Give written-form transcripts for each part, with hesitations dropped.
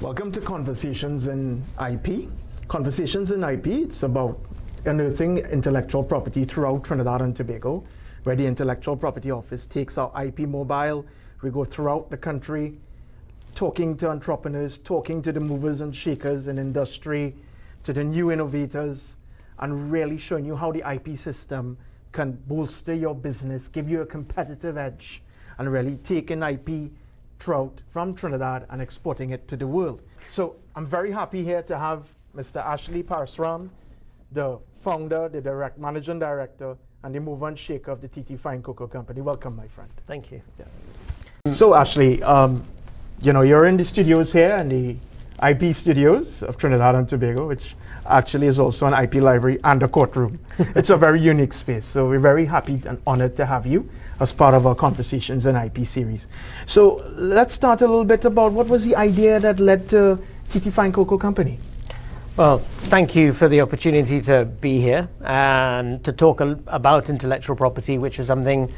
Welcome to Conversations in IP. Conversations in IP, it's about unearthing intellectual property throughout Trinidad and Tobago, where the Intellectual Property Office takes our IP mobile. We go throughout the country, talking to entrepreneurs, talking to the movers and shakers in industry, to the new innovators, and really showing you how the IP system can bolster your business, give you a competitive edge, and really taking IP throughout from Trinidad and exporting it to the world. So I'm very happy here to have Mr. Parasram, the founder, the managing director, and the mover and shaker of the TT Fine Cocoa Company. Welcome, my friend. Thank you. Yes. So Ashley, you're in the studios here, in the IP studios of Trinidad and Tobago, which actually is also an IP library and a courtroom. It's a very unique space. So we're very happy and honored to have you as part of our Conversations in IP series. So let's start a little bit about what was the idea that led to TT Fine Cocoa Company? Well, thank you for the opportunity to be here and to talk about intellectual property, which is something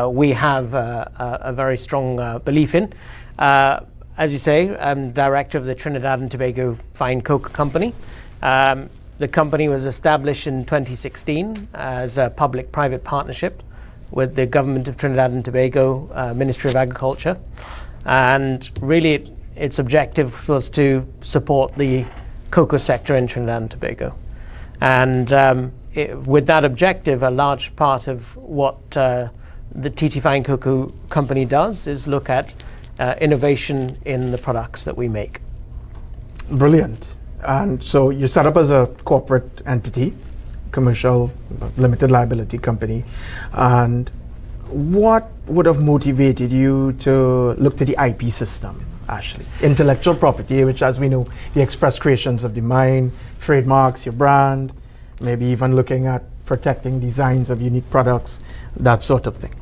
we have a very strong belief in. As you say, I'm director of the Trinidad and Tobago Fine Cocoa Company. The company was established in 2016 as a public-private partnership with the government of Trinidad and Tobago, Ministry of Agriculture. And really, its objective was to support the cocoa sector in Trinidad and Tobago. And with that objective, a large part of what the TT Fine Cocoa Company does is look at innovation in the products that we make. Brilliant. And so you set up as a corporate entity, commercial limited liability company. And what would have motivated you to look to the IP system, Ashley? Intellectual property, which, as we know, the express creations of the mind, trademarks, your brand, maybe even looking at protecting designs of unique products, that sort of thing.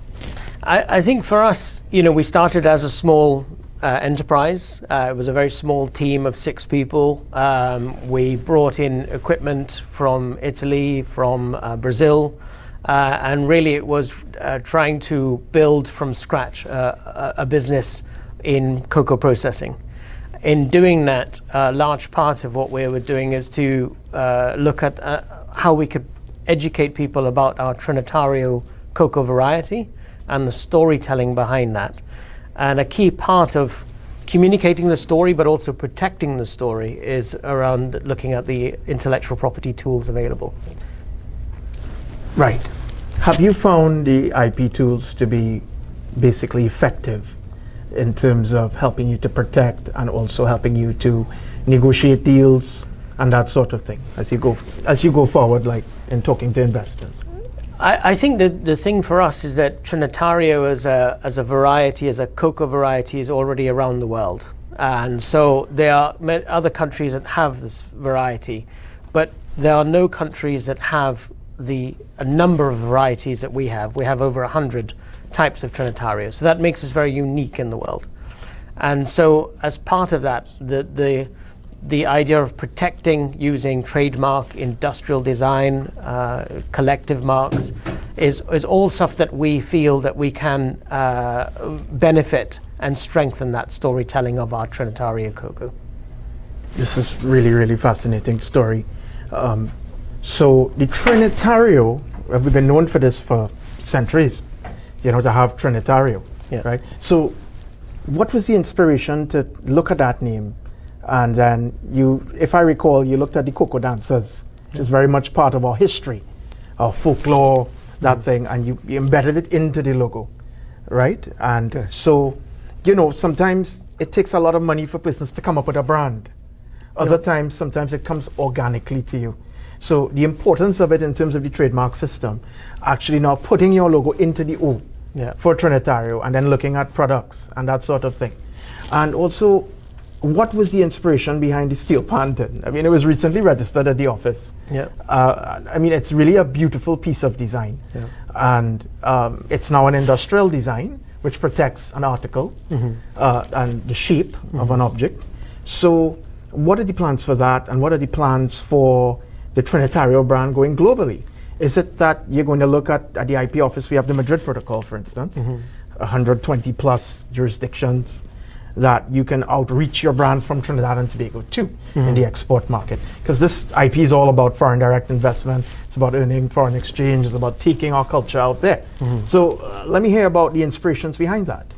I think for us, we started as a small enterprise. It was a very small team of 6 people. We brought in equipment from Italy, from Brazil, and really it was trying to build from scratch a business in cocoa processing. In doing that, a large part of what we were doing is to look at how we could educate people about our Trinitario cocoa variety and the storytelling behind that. And a key part of communicating the story, but also protecting the story, is around looking at the intellectual property tools available. Right. Have you found the IP tools to be basically effective in terms of helping you to protect and also helping you to negotiate deals and that sort of thing as you go forward, like in talking to investors? I think that the thing for us is that Trinitario as a variety, as a cocoa variety, is already around the world. And so there are other countries that have this variety, but there are no countries that have a number of varieties that we have. We have over 100 types of Trinitario. So that makes us very unique in the world. And so as part of that, the idea of protecting using trademark, industrial design, collective marks is all stuff that we feel that we can benefit and strengthen that storytelling of our Trinitario cocoa. This is really, really fascinating story. So the Trinitario, we've been known for this for centuries, to have Trinitario, yeah. Right? So what was the inspiration to look at that name? And then if I recall, you looked at the cocoa dancers, which is very much part of our history, our folklore, that thing, and you embedded it into the logo, right? And so, sometimes it takes a lot of money for business to come up with a brand. Other times, sometimes it comes organically to you. So the importance of it in terms of the trademark system, actually now putting your logo into the O for Trinitario and then looking at products and that sort of thing. And also, what was the inspiration behind the steel pan tin? I mean, it was recently registered at the office. Yeah. It's really a beautiful piece of design. Yeah. And it's now an industrial design, which protects an article and the shape of an object. So what are the plans for that? And what are the plans for the Trinitario brand going globally? Is it that you're going to look at the IP office? We have the Madrid Protocol, for instance, 120 plus jurisdictions that you can outreach your brand from Trinidad and Tobago too in the export market. Because this IP is all about foreign direct investment, it's about earning foreign exchange, it's about taking our culture out there. So let me hear about the inspirations behind that.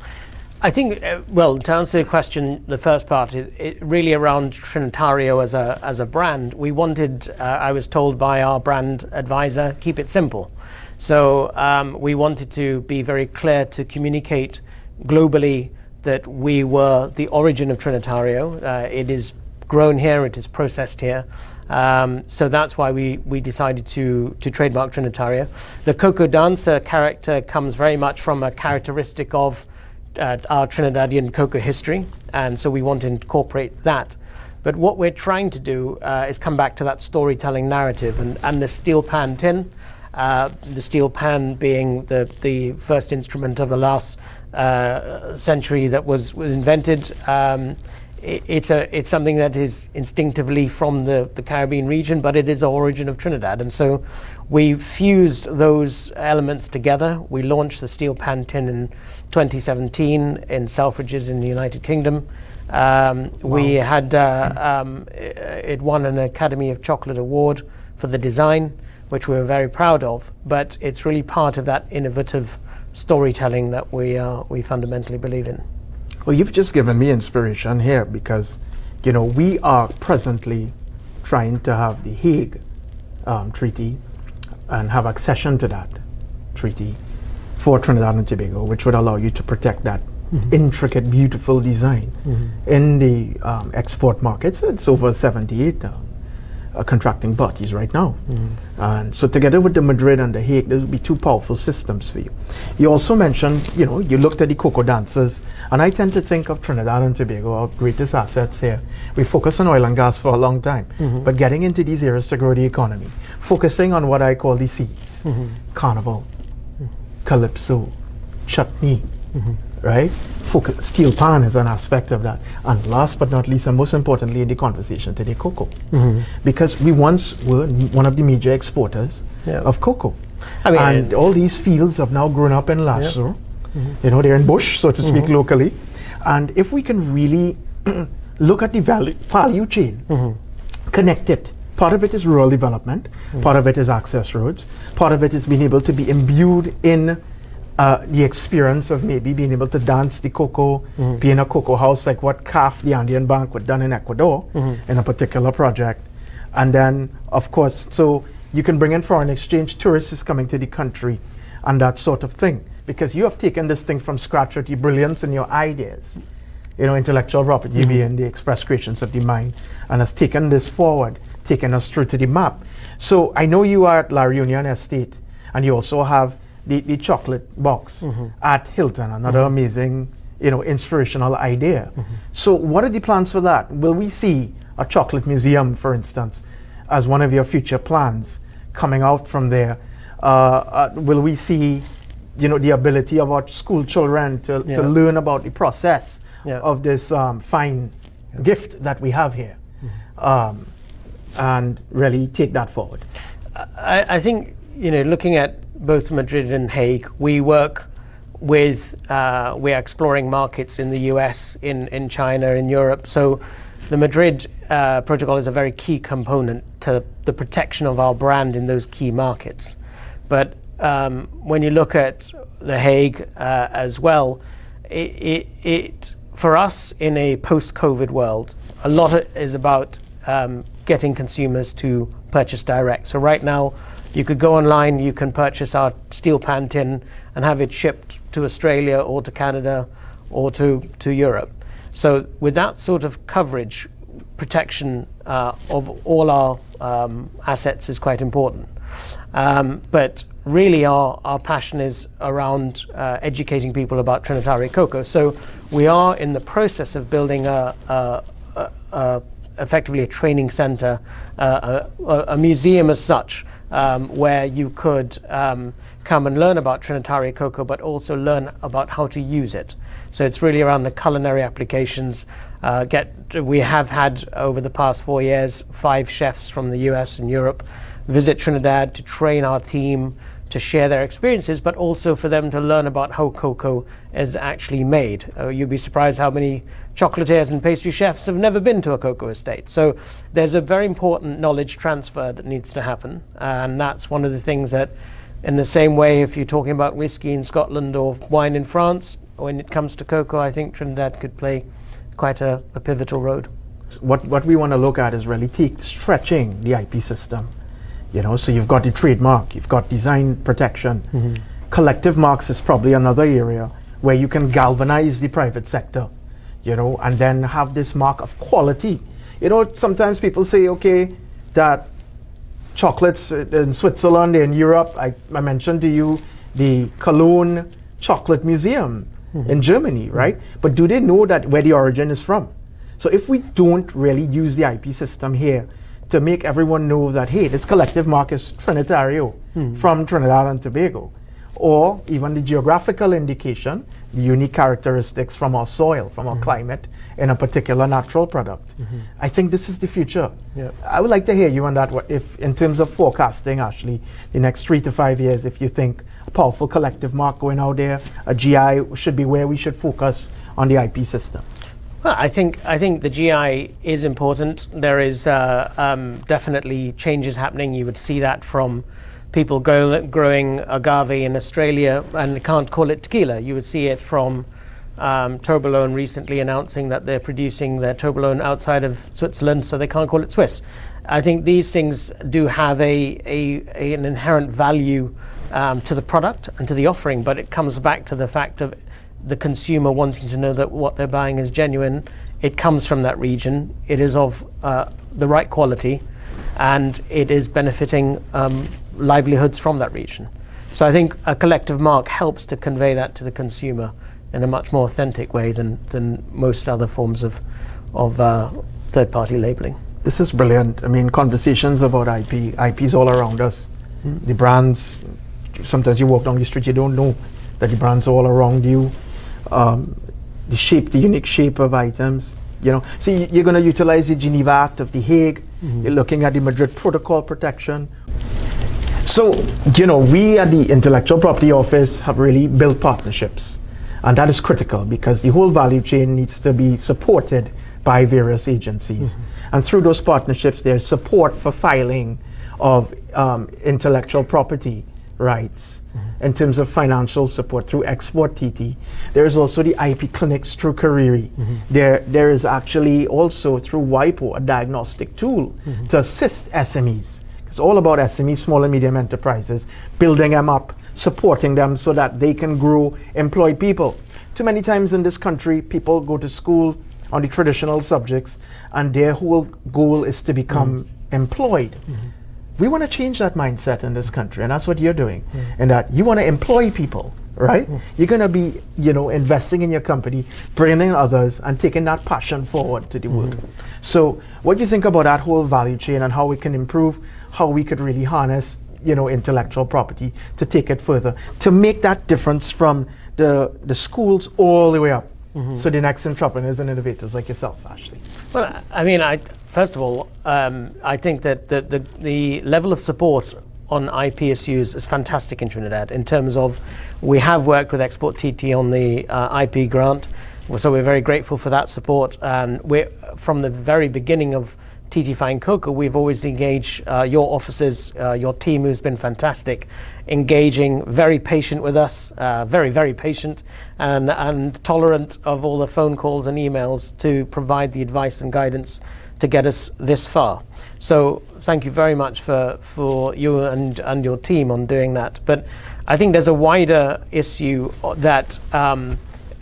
I think, well, to answer the question, the first part, it really around Trinitario as a brand, we wanted, I was told by our brand advisor, keep it simple. So we wanted to be very clear to communicate globally that we were the origin of Trinitario. It is grown here, it is processed here. So that's why we decided to trademark Trinitario. The Cocoa Dancer character comes very much from a characteristic of our Trinidadian cocoa history, and so we want to incorporate that. But what we're trying to do is come back to that storytelling narrative, and the steel pan tin, the steel pan being the first instrument of the last century that was invented. It's something that is instinctively from the Caribbean region, but it is the origin of Trinidad. And so we fused those elements together. We launched the steel pan tin in 2017 in Selfridges in the United Kingdom. We had, it won an Academy of Chocolate Award for the design, which we were very proud of, but it's really part of that innovative storytelling that we fundamentally believe in. Well, you've just given me inspiration here because, you know, we are presently trying to have the Hague Treaty and have accession to that treaty for Trinidad and Tobago, which would allow you to protect that intricate, beautiful design in the export markets. It's over 78 contracting parties right now. And so together with the Madrid and the Hague, there will be two powerful systems for you. You also mentioned, you know, you looked at the cocoa dancers, and I tend to think of Trinidad and Tobago, our greatest assets here. We focus on oil and gas for a long time, but getting into these areas to grow the economy, focusing on what I call the C's, carnival, calypso, chutney, right? Focus, steel pan is an aspect of that. And last but not least, and most importantly in the conversation today, cocoa. Because we once were one of the major exporters of cocoa. I mean, and all these fields have now grown up in Lasso. You know, they're in bush, so to speak, locally. And if we can really look at the value chain, connect it. Part of it is rural development, part of it is access roads, part of it is being able to be imbued in the experience of maybe being able to dance the cocoa, be in a cocoa house like what CAF, the Andean Bank, was done in Ecuador in a particular project. And then, of course, so you can bring in foreign exchange, tourists is coming to the country, and that sort of thing. Because you have taken this thing from scratch with the brilliance in your ideas. You know, intellectual property being the express creations of the mind, and has taken this forward, taken us through to the map. So I know you are at La Reunion Estate, and you also have the chocolate box at Hilton, another amazing, you know, inspirational idea. So what are the plans for that? Will we see a chocolate museum, for instance, as one of your future plans coming out from there? Will we see, you know, the ability of our school children to learn about the process of this fine gift that we have here, and really take that forward? I think, you know, looking at both Madrid and Hague, we work with, we're exploring markets in the US, in China, in Europe. So the Madrid protocol is a very key component to the protection of our brand in those key markets. But when you look at the Hague as well, it for us in a post-COVID world, a lot is about getting consumers to purchase direct. So right now, you could go online, you can purchase our steel pan tin and have it shipped to Australia or to Canada or to Europe. So with that sort of coverage, protection of all our assets is quite important. But really our passion is around educating people about Trinitario cocoa. So we are in the process of building effectively a training center, a museum as such, where you could come and learn about Trinitario cocoa, but also learn about how to use it. So it's really around the culinary applications. We have had, over the past 4 years, 5 chefs from the US and Europe visit Trinidad to train our team to share their experiences, but also for them to learn about how cocoa is actually made. You'd be surprised how many chocolatiers and pastry chefs have never been to a cocoa estate. So there's a very important knowledge transfer that needs to happen, and that's one of the things that, in the same way, if you're talking about whiskey in Scotland or wine in France, when it comes to cocoa, I think Trinidad could play quite a pivotal role. What we want to look at is really stretching the IP system. You know, so you've got the trademark, you've got design protection. Collective marks is probably another area where you can galvanize the private sector, you know, and then have this mark of quality. You know, sometimes people say, okay, that chocolates in Switzerland, in Europe, I mentioned to you the Cologne Chocolate Museum in Germany, right? But do they know that where the origin is from? So if we don't really use the IP system here to make everyone know that, hey, this collective mark is Trinitario from Trinidad and Tobago, or even the geographical indication, the unique characteristics from our soil, from our climate, in a particular natural product. I think this is the future. I would like to hear you on that, if in terms of forecasting, Ashley, the next 3 to 5 years, if you think a powerful collective mark going out there, a GI should be where we should focus on the IP system. Well, I think the GI is important. There is definitely changes happening. You would see that from people growing agave in Australia and they can't call it tequila. You would see it from Toblerone recently announcing that they're producing their Toblerone outside of Switzerland, so they can't call it Swiss. I think these things do have an inherent value to the product and to the offering, but it comes back to the fact of the consumer wanting to know that what they're buying is genuine. It comes from that region. It is of the right quality, and it is benefiting livelihoods from that region. So I think a collective mark helps to convey that to the consumer in a much more authentic way than most other forms of third-party labeling. This is brilliant. I mean, conversations about IP. IP's all around us. The brands, sometimes you walk down the street, you don't know that the brands are all around you. The shape, the unique shape of items, you know. So you're going to utilize the Geneva Act of The Hague. You're looking at the Madrid Protocol protection. So, you know, we at the Intellectual Property Office have really built partnerships. And that is critical because the whole value chain needs to be supported by various agencies. And through those partnerships, there's support for filing of intellectual property rights. In terms of financial support through Export TT. There is also the IP clinics through Kariri. There is actually also through WIPO a diagnostic tool to assist SMEs. It's all about SMEs, small and medium enterprises, building them up, supporting them so that they can grow, employ people. Too many times in this country, people go to school on the traditional subjects and their whole goal is to become employed. We want to change that mindset in this country, and that's what you're doing. And that you want to employ people, right? You're going to be, you know, investing in your company, bringing in others, and taking that passion forward to the world. So, what do you think about that whole value chain and how we can improve, how we could really harness, you know, intellectual property to take it further, to make that difference from the schools all the way up? So the next entrepreneurs and innovators like yourself, Ashley. Well, I mean, first of all, I think that the level of support on IP issues is fantastic in Trinidad in terms of we have worked with Export TT on the IP grant, so we're very grateful for that support. And we're, from the very beginning of TT Fine Cocoa, we've always engaged your officers, your team who's been fantastic, engaging, very patient with us, very, very patient and tolerant of all the phone calls and emails to provide the advice and guidance to get us this far. So thank you very much for you and your team on doing that. But I think there's a wider issue that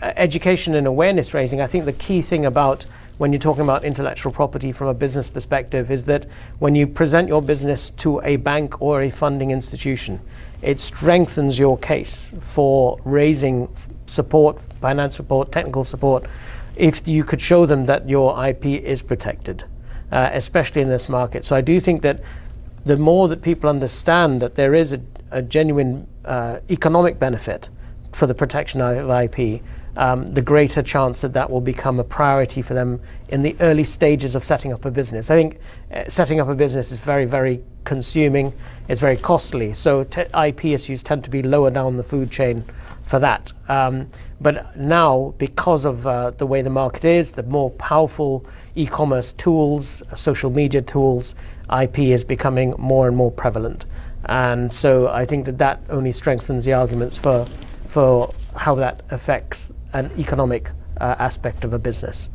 education and awareness raising. I think the key thing about when you're talking about intellectual property from a business perspective is that when you present your business to a bank or a funding institution, it strengthens your case for raising support, financial support, technical support, if you could show them that your IP is protected, especially in this market. So I do think that the more that people understand that there is a genuine economic benefit for the protection of IP, the greater chance that that will become a priority for them in the early stages of setting up a business. I think setting up a business is very, very consuming. It's very costly. So IP issues tend to be lower down the food chain for that. But now, because of the way the market is, the more powerful e-commerce tools, social media tools, IP is becoming more and more prevalent. And so I think that that only strengthens the arguments for how that affects an economic aspect of a business.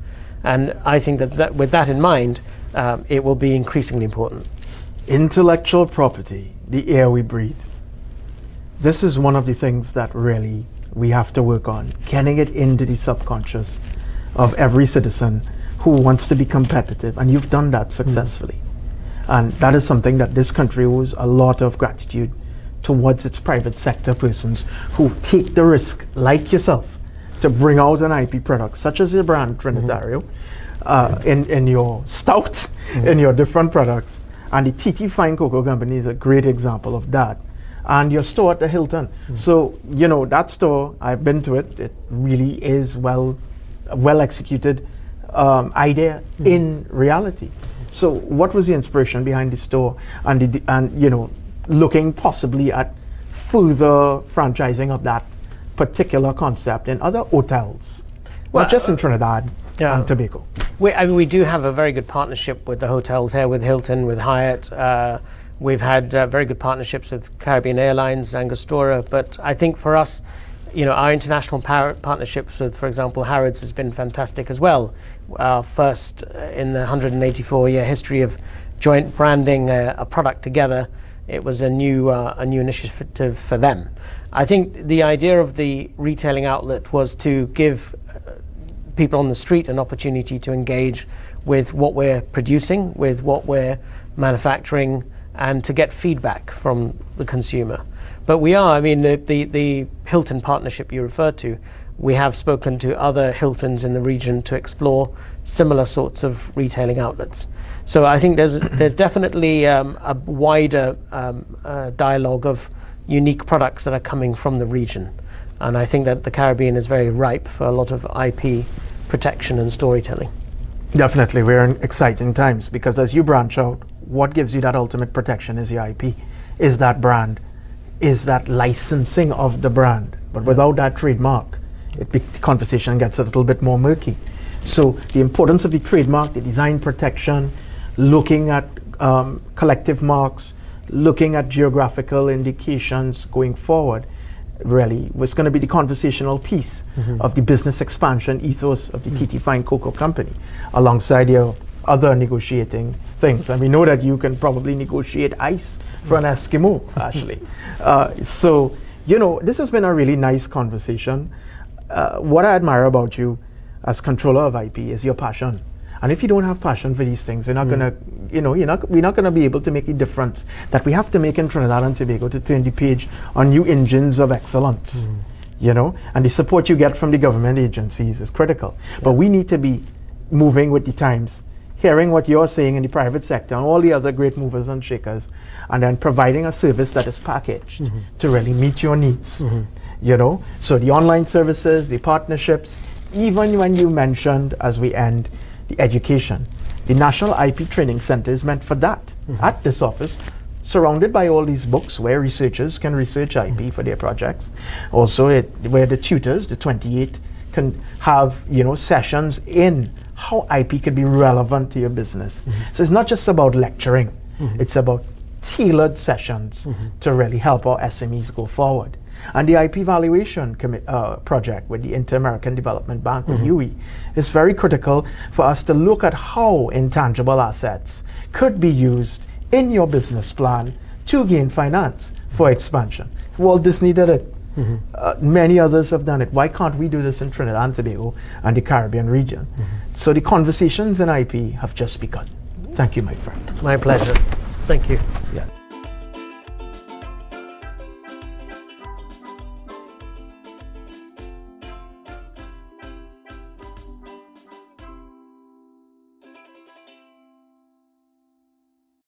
And I think that with that in mind, it will be increasingly important. Intellectual property, the air we breathe. This is one of the things that really we have to work on, getting it into the subconscious of every citizen who wants to be competitive, and you've done that successfully. And that is something that this country owes a lot of gratitude towards its private sector persons who take the risk, like yourself, to bring out an IP product, such as your brand Trinitario, in your stout, in your different products. And the TT Fine Cocoa Company is a great example of that. And your store at the Hilton. So, you know, that store, I've been to it, it really is well executed idea in reality. So what was the inspiration behind the store and you know, looking possibly at further franchising of that particular concept in other hotels, not just in Trinidad and Tobago? We do have a very good partnership with the hotels here, with Hilton, with Hyatt. We've had very good partnerships with Caribbean Airlines, Angostura, but I think for us, you know, our international partnerships with, for example, Harrods has been fantastic as well. Our first in the 184-year history of joint branding a product together. It was a new initiative for them. I think the idea of the retailing outlet was to give people on the street an opportunity to engage with what we're producing, with what we're manufacturing, and to get feedback from the consumer. But we are, I mean, the Hilton partnership you referred to, we have spoken to other Hiltons in the region to explore similar sorts of retailing outlets. So I think there's definitely a wider dialogue of unique products that are coming from the region. And I think that the Caribbean is very ripe for a lot of IP protection and storytelling. Definitely, we're in exciting times because as you branch out, what gives you that ultimate protection is your IP, is that brand, is that licensing of the brand. But without that trademark, the conversation gets a little bit more murky. So the importance of the trademark, the design protection, looking at collective marks, looking at geographical indications going forward, really was going to be the conversational piece of the business expansion ethos of the TT Fine Cocoa Company, alongside your other negotiating things. And we know that you can probably negotiate ice for an Eskimo, actually. So, you know, this has been a really nice conversation. What I admire about you as controller of IP is your passion. And if you don't have passion for these things, you're not gonna, you know, we're not gonna be able to make the difference that we have to make in Trinidad and Tobago to turn the page on new engines of excellence. You know, and the support you get from the government agencies is critical. But we need to be moving with the times, hearing what you're saying in the private sector and all the other great movers and shakers, and then providing a service that is packaged to really meet your needs. You know, so the online services, the partnerships, even when you mentioned, as we end, the education. The National IP Training Center is meant for that, at this office, surrounded by all these books where researchers can research IP for their projects. Also, where the tutors, the 28, can have, you know, sessions in how IP could be relevant to your business. So it's not just about lecturing, it's about tailored sessions to really help our SMEs go forward. And the IP valuation project with the Inter-American Development Bank, with UE, is very critical for us to look at how intangible assets could be used in your business plan to gain finance for expansion. Walt Disney did it. Many others have done it. Why can't we do this in Trinidad and Tobago and the Caribbean region? So the conversations in IP have just begun. Thank you, my friend. My pleasure. Thank you. Yeah.